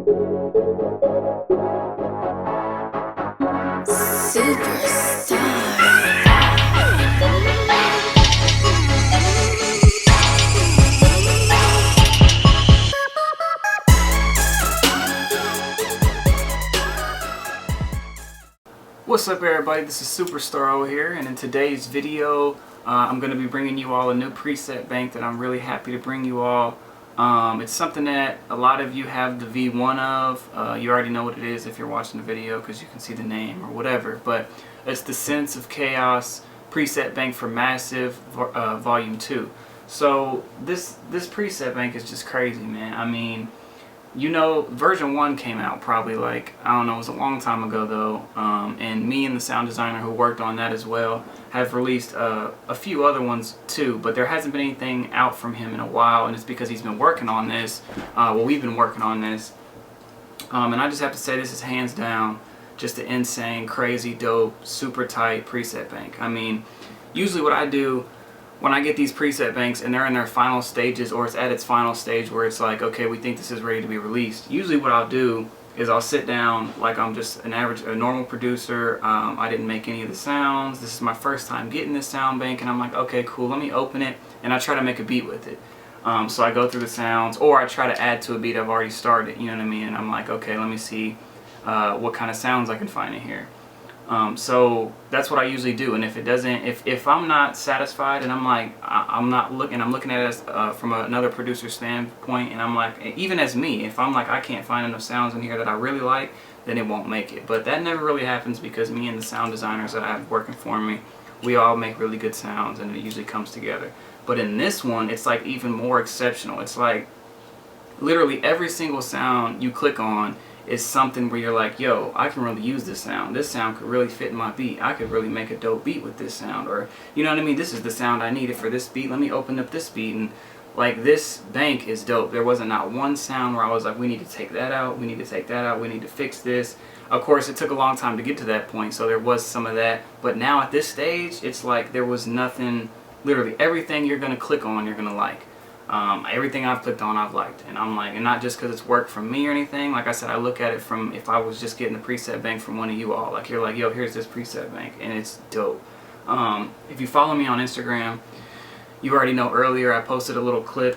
What's up everybody, this is Superstar over here, and in today's video I'm going to be bringing you all a new preset bank that I'm really happy to bring you all. It's something that a lot of you have the V1 of. You already know what it is if you're watching the video because you can see the name or whatever, but it's the Synths of Chaos preset bank for Massive Volume 2. So this preset bank is just crazy, man. I mean, you know, version 1 came out probably like, I don't know, it was a long time ago though, and me and the sound designer who worked on that as well have released a few other ones too, but there hasn't been anything out from him in a while, and it's because he's been working on this. Well, we've been working on this, and I just have to say this is hands down just an insane, crazy, dope, super tight preset bank. I mean, usually what I do when I get these preset banks and they're in their final stages, or it's at its final stage where it's like, okay, we think this is ready to be released, usually what I'll do is I'll sit down like I'm just a normal producer. I didn't make any of the sounds. This is my first time getting this sound bank, and I'm like, okay, cool, let me open it, and I try to make a beat with it. So I go through the sounds, or I try to add to a beat I've already started, you know what I mean? And I'm like, okay, let me see what kind of sounds I can find in here. So that's what I usually do, and if it doesn't, if I'm not satisfied and I'm like, I'm looking at it as, from another producer standpoint, and I'm like, even as me, if I'm like, I can't find enough sounds in here that I really like, then it won't make it. But that never really happens because me and the sound designers that I have working for me, we all make really good sounds, and it usually comes together. But in this one, it's like even more exceptional. It's like literally every single sound you click on is something where you're like, yo, I can really use this sound. This sound could really fit in my beat. I could really make a dope beat with this sound. Or, you know what I mean? This is the sound I needed for this beat. Let me open up this beat. And like, this bank is dope. There wasn't not one sound where I was like, we need to take that out. We need to take that out. We need to fix this. Of course, it took a long time to get to that point, so there was some of that. But now at this stage, it's like there was nothing, literally everything you're going to click on, you're going to like. Everything I've clicked on, I've liked, and I'm like, and not just because it's work from me or anything. Like I said, I look at it from if I was just getting the preset bank from one of you all. Like, you're like, yo, here's this preset bank, and it's dope. If you follow me on Instagram, you already know earlier I posted a little clip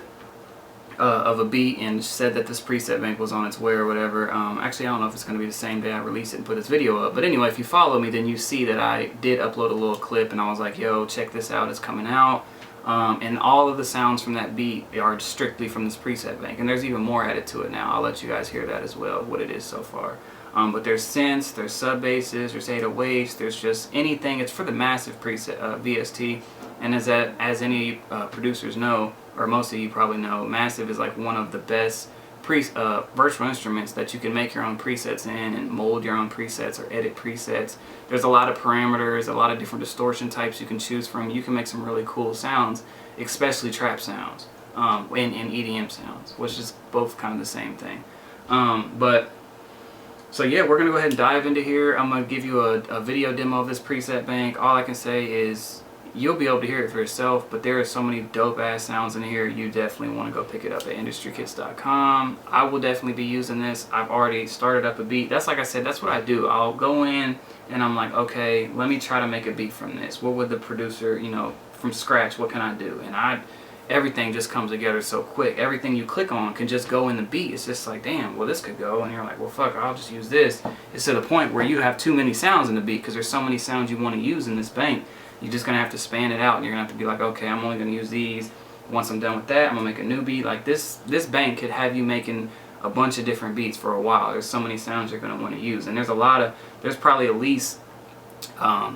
of a beat and said that this preset bank was on its way or whatever. Actually, I don't know if it's going to be the same day I release it and put this video up, but anyway, if you follow me, then you see that I did upload a little clip, and I was like, yo, check this out, it's coming out. And all of the sounds from that beat are strictly from this preset bank, and there's even more added to it now. I'll let you guys hear that as well, what it is so far. But there's synths, there's sub basses, there's 808s, there's just anything. It's for the Massive preset VST, and as any producers know, or most of you probably know, Massive is like one of the best virtual instruments that you can make your own presets in and mold your own presets or edit presets. There's a lot of parameters, a lot of different distortion types you can choose from. You can make some really cool sounds, especially trap sounds and EDM sounds, which is both kind of the same thing. So yeah, we're gonna go ahead and dive into here. I'm gonna give you a video demo of this preset bank. All I can say is you'll be able to hear it for yourself, but there are so many dope ass sounds in here, you definitely want to go pick it up at industrykits.com. I will definitely be using this. I've already started up a beat. That's, like I said, that's what I do. I'll go in and I'm like, okay, let me try to make a beat from this. What would the producer, you know, from scratch, what can I do? And everything just comes together so quick. Everything you click on can just go in the beat. It's just like, damn, well, this could go, and you're like, well, fuck, I'll just use this. It's to the point where you have too many sounds in the beat because there's so many sounds you want to use in this bank. You're just going to have to span it out, and you're going to have to be like, okay, I'm only going to use these. Once I'm done with that, I'm going to make a new beat. Like, this bank could have you making a bunch of different beats for a while. There's so many sounds you're going to want to use. And there's probably at least, I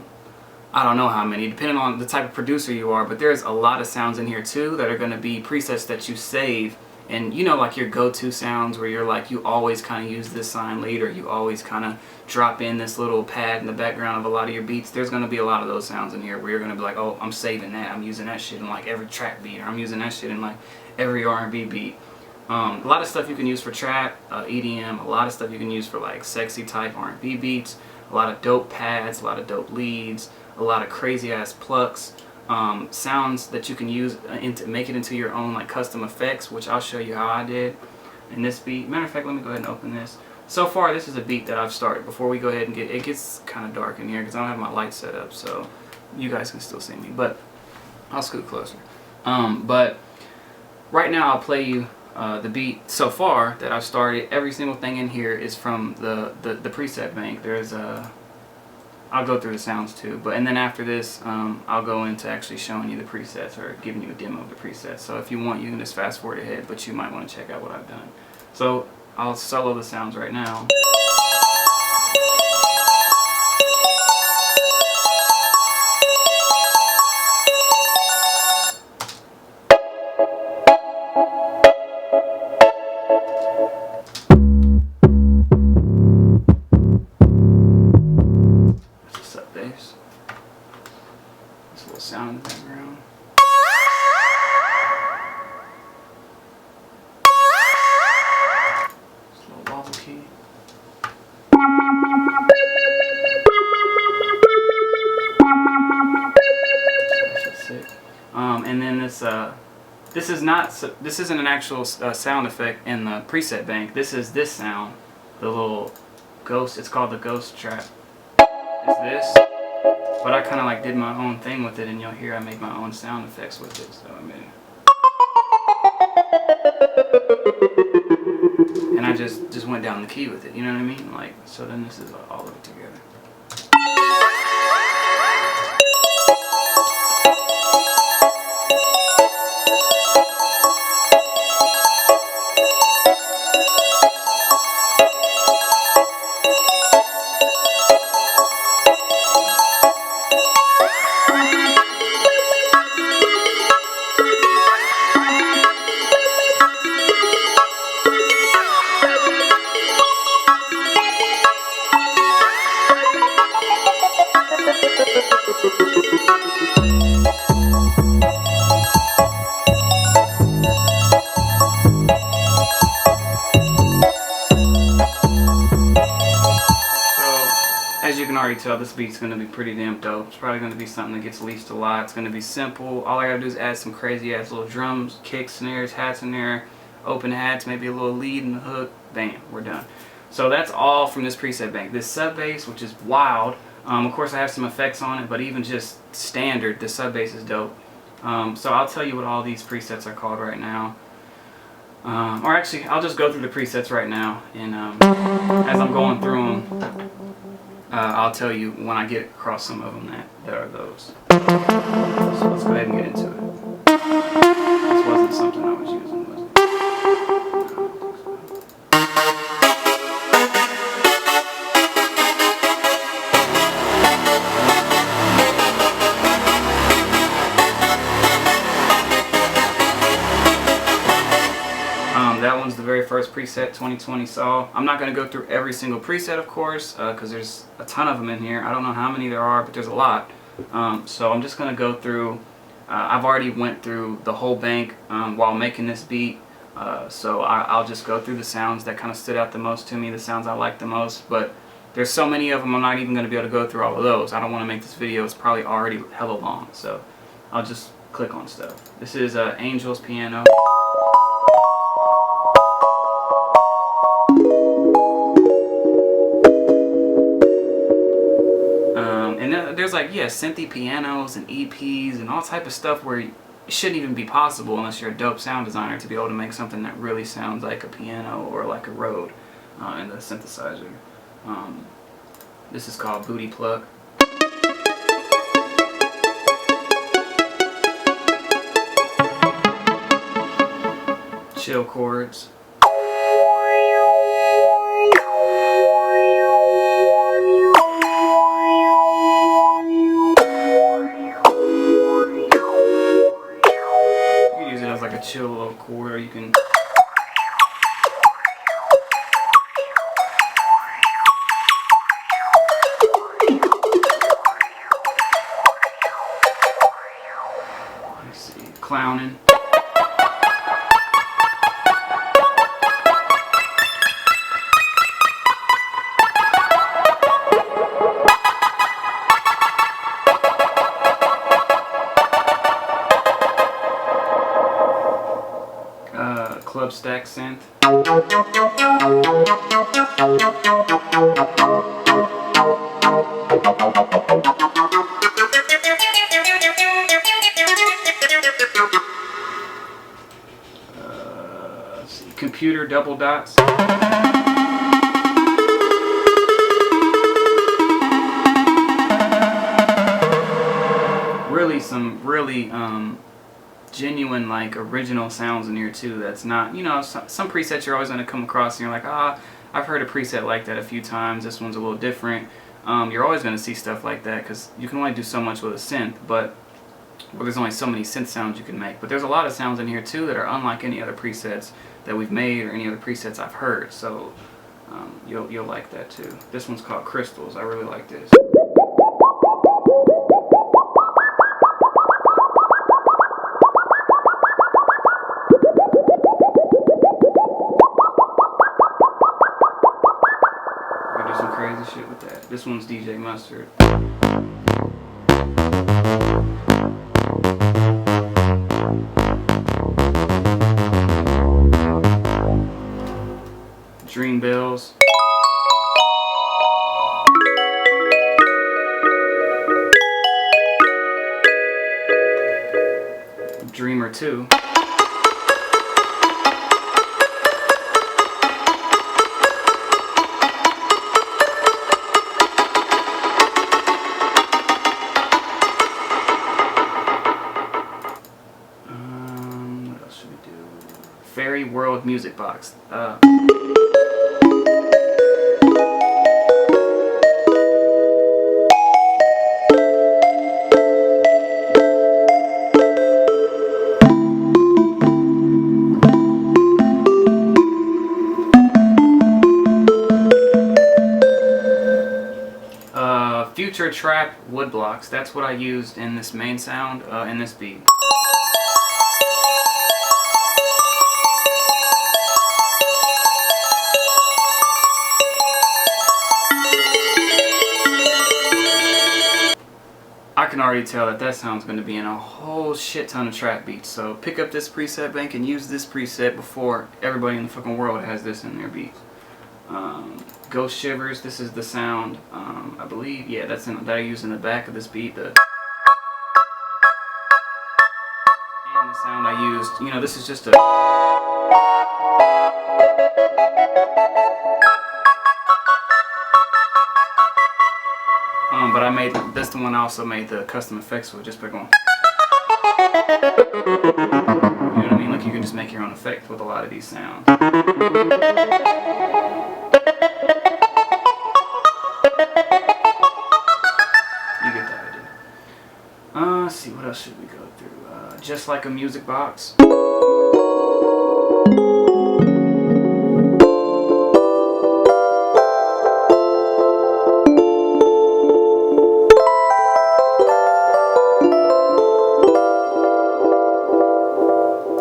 don't know how many, depending on the type of producer you are, but there's a lot of sounds in here too that are going to be presets that you save. And you know, like your go-to sounds where you're like, you always kind of use this sign lead, or you always kind of drop in this little pad in the background of a lot of your beats. There's going to be a lot of those sounds in here where you're going to be like, oh, I'm saving that. I'm using that shit in like every trap beat, or I'm using that shit in like every R&B beat. A lot of stuff you can use for trap, EDM, a lot of stuff you can use for like sexy type R&B beats, a lot of dope pads, a lot of dope leads, a lot of crazy ass plucks. Sounds that you can use to make it into your own like custom effects, which I'll show you how I did. in this beat. Matter of fact, let me go ahead and open this. So far, this is a beat that I've started. Before we go ahead and it gets kind of dark in here because I don't have my lights set up, so you guys can still see me. But I'll scoot closer. But right now, I'll play you the beat so far that I've started. Every single thing in here is from the preset bank. There's I'll go through the sounds too, and then after this, I'll go into actually showing you the presets or giving you a demo of the presets. So if you want, you can just fast forward ahead, but you might want to check out what I've done. So I'll solo the sounds right now. That's a sub bass. There's a little sound in the background. Key. That's sick. And then this isn't an actual sound effect in the preset bank. This is this sound, the little ghost. It's called the ghost trap. It's this, but I kind of like did my own thing with it, and you'll hear I made my own sound effects with it. So I made it. And I just went down the key with it, you know what I mean? Like, so then this is all of it together. As you can already tell, this beat's going to be pretty damn dope. It's probably going to be something that gets leased a lot. It's going to be simple. All I got to do is add some crazy ass little drums, kicks, snares, hats in there, open hats, maybe a little lead and the hook. Bam, we're done. So that's all from this preset bank. This sub bass, which is wild. Of course, I have some effects on it, but even just standard, the sub bass is dope. So I'll tell you what all these presets are called right now. Or actually, I'll just go through the presets right now, and as I'm going through them, I'll tell you when I get across some of them that are those. So let's go ahead and get into it. This wasn't something I was using, was it? That one's the very first preset 2020 saw. I'm not going to go through every single preset, of course, because there's a ton of them in here. I don't know how many there are, but there's a lot. So I'm just going to go through. I've already went through the whole bank while making this beat. So I'll just go through the sounds that kind of stood out the most to me, the sounds I like the most. But there's so many of them, I'm not even going to be able to go through all of those. I don't want to make this video. It's probably already hella long. So I'll just click on stuff. This is Angel's piano. There's like, yeah, synthy pianos and EPs and all type of stuff where it shouldn't even be possible unless you're a dope sound designer to be able to make something that really sounds like a piano or like a Rode in the synthesizer. This is called Booty Plug. Chill chords. A chill little chord, or you can let's see, clowning. Club stack synth. Let's see, computer double dots. Really, some really genuine, like, original sounds in here too. That's not, you know, some presets you're always going to come across and you're like, ah, I've heard a preset like that a few times. This one's a little different. You're always going to see stuff like that because you can only do so much with a synth, but there's only so many synth sounds you can make. But there's a lot of sounds in here too that are unlike any other presets that we've made or any other presets I've heard. So you'll like that too. This one's called Crystals. I really like this. We'll do some crazy shit with that. This one's DJ Mustard. Dream Bells. Dreamer 2. What else should we do? Fairy World Music Box. Future Trap wood blocks. That's what I used in this main sound, in this beat. I can already tell that sound's going to be in a whole shit ton of trap beats. So pick up this preset bank and use this preset before everybody in the fucking world has this in their beats. Ghost Shivers, this is the sound, I believe, yeah, that I use in the back of this beat. And the sound I used, you know, this is just a... but I made, that's the one I also made the custom effects with, just by going... You know what I mean? Like, you can just make your own effect with a lot of these sounds. Let's see, what else should we go through? Just Like a Music Box.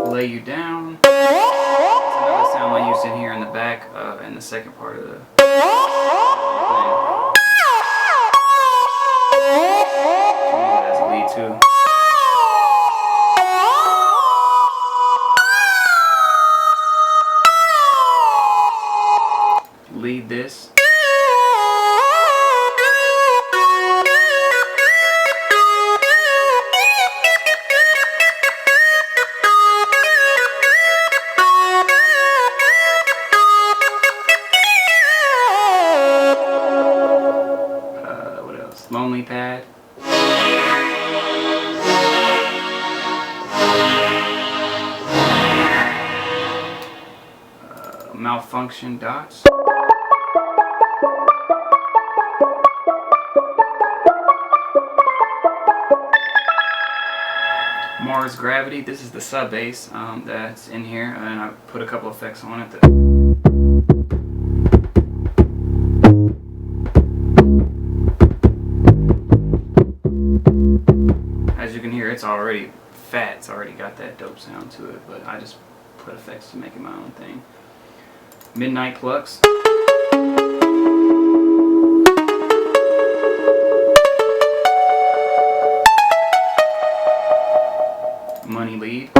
Lay You Down. That's another sound I used in here in the back, in the second part of the thing. As a lead too. Lead this. What else? Lonely Pad. Malfunction Dots. Mars Gravity. This is the sub bass that's in here, and I put a couple effects on it. As you can hear, it's already fat. It's already got that dope sound to it, but I just put effects to make it my own thing. Midnight Plucks. Money Lead.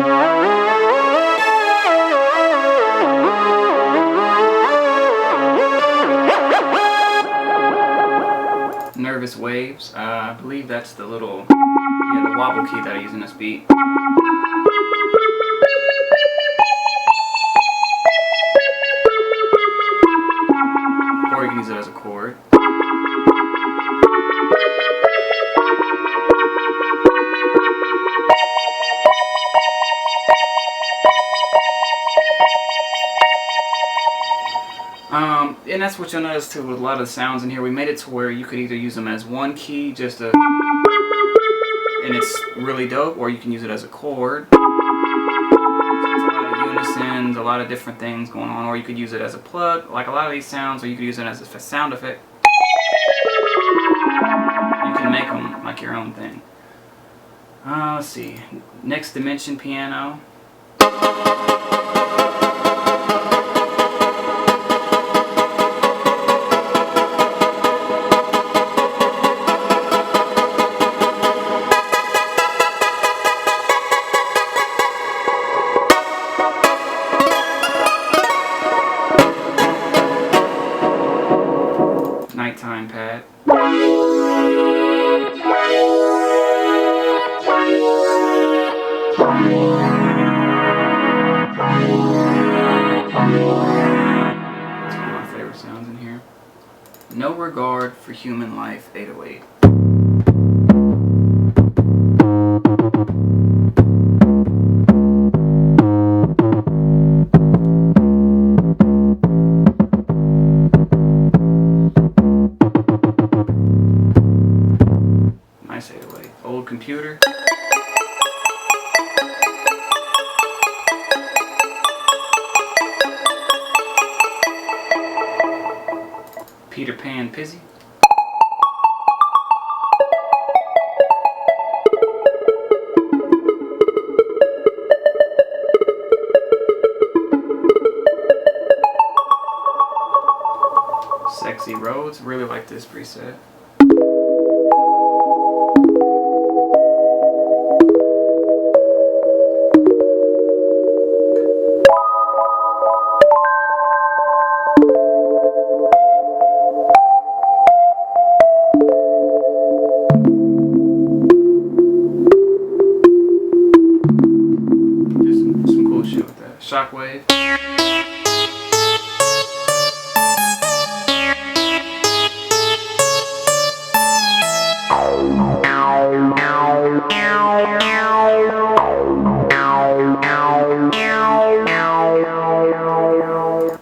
Notice waves. I believe that's the little, the wobble key that I use in this beat. Or you can use it as a chord. And that's what you'll notice too with a lot of the sounds in here. We made it to where you could either use them as one key, and it's really dope, or you can use it as a chord. So it's a lot of unisons, a lot of different things going on, or you could use it as a plug, like a lot of these sounds, or you could use it as a sound effect. You can make them like your own thing. Let's see. Next dimension piano. Nighttime pad. That's one of my favorite sounds in here. No regard for human life, 808. Nice 808. Old computer. Peter Pan Pizzy. Sexy Roads. Really like this preset. Shockwave.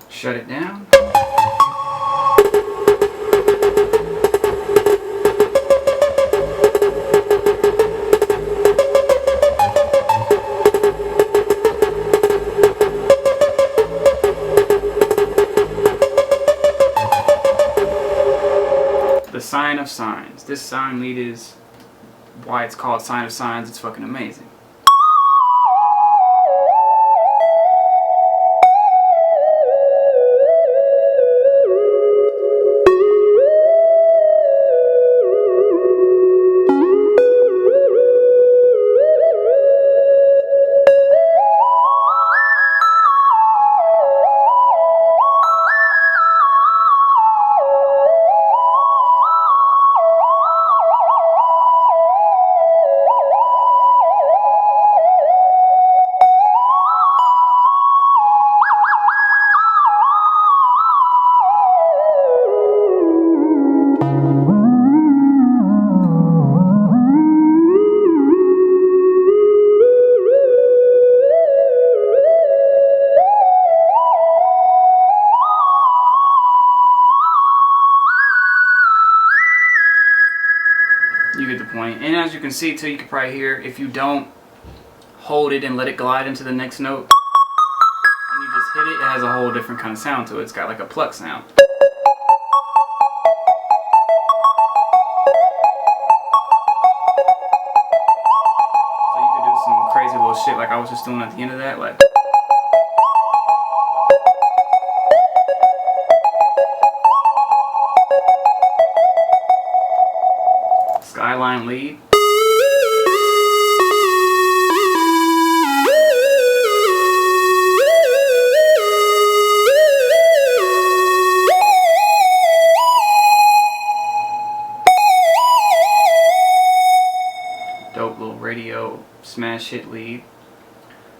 Shut it down. Sign of Signs. This sign lead is why it's called Sign of Signs. It's fucking amazing. You get the point. And as you can see too, you can probably hear, if you don't hold it and let it glide into the next note, and you just hit it, it has a whole different kind of sound to it. It's got like a pluck sound. So you could do some crazy little shit like I was just doing at the end of that, like. Skyline lead. smash hit lead.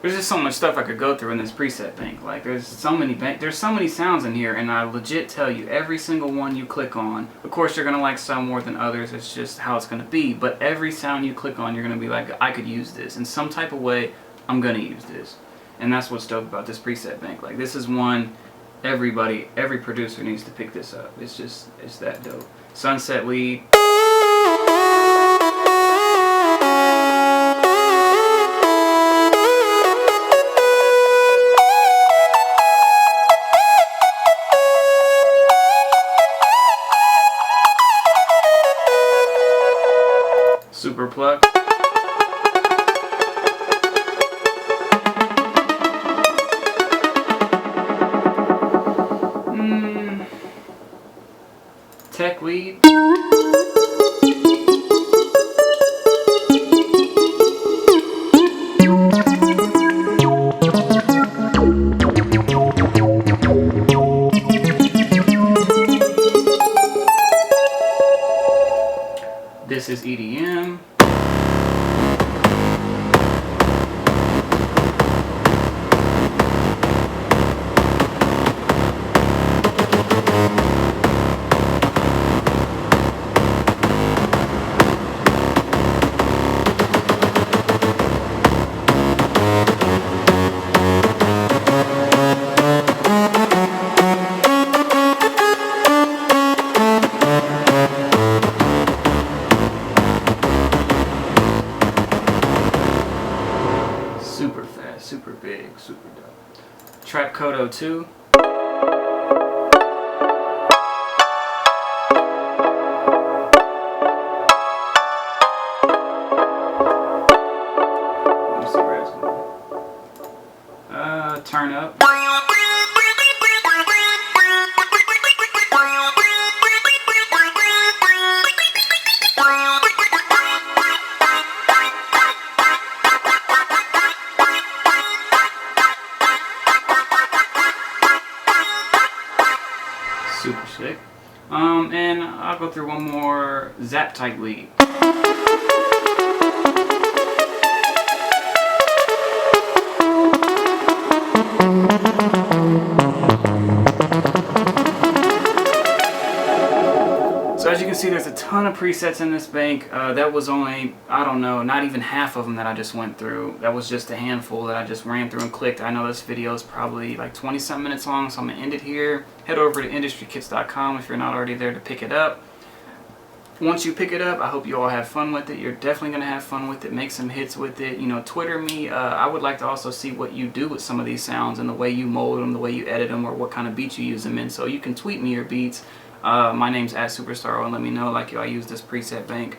There's just so much stuff I could go through in this preset bank. Like there's so many sounds in here, and I legit tell you, every single one you click on, of course you're gonna like some more than others, it's just how it's gonna be, but every sound you click on, you're gonna be like, I could use this in some type of way. I'm gonna use this. And that's what's dope about this preset bank. Like this is one every producer needs to pick this up. It's that dope. Sunset lead. Super pluck. Tech lead. This is EDM. Super fast, super big, super dope. Trap Kodo 2. Let me see where it's going. Turn up. Super sick. And I'll go through one more zap type lead. So as you can see, there's a ton of presets in this bank. That was only, I don't know, not even half of them that I just went through. That was just a handful that I just ran through and clicked. I know this video is probably like 20-some minutes long, so I'm going to end it here. Head over to industrykits.com if you're not already there to pick it up. Once you pick it up, I hope you all have fun with it. You're definitely going to have fun with it. Make some hits with it. You know, Twitter me. I would like to also see what you do with some of these sounds and the way you mold them, the way you edit them, or what kind of beats you use them in. So you can tweet me your beats. My name's @Superstar, and let me know, like, yo, I use this preset bank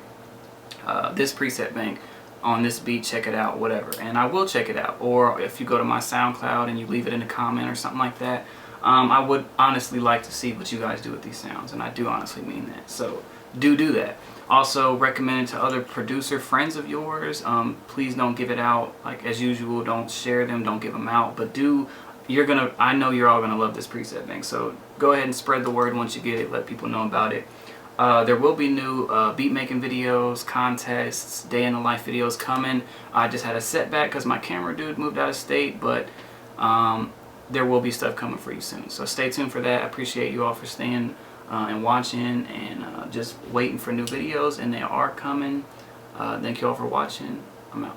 on this beat, check it out, whatever. And I will check it out. Or if you go to my SoundCloud and you leave it in a comment or something like that, I would honestly like to see what you guys do with these sounds, and I do honestly mean that. So do that. Also recommend it to other producer friends of yours. Please don't give it out, like as usual. Don't share them, don't give them out, but I know you're all gonna love this preset bank, so go ahead and spread the word once you get it. Let people know about it. There will be new beat making videos, contests, day in the life videos coming. I just had a setback because my camera dude moved out of state, but there will be stuff coming for you soon. So stay tuned for that. I appreciate you all for staying and watching and just waiting for new videos, and they are coming. Thank you all for watching. I'm out.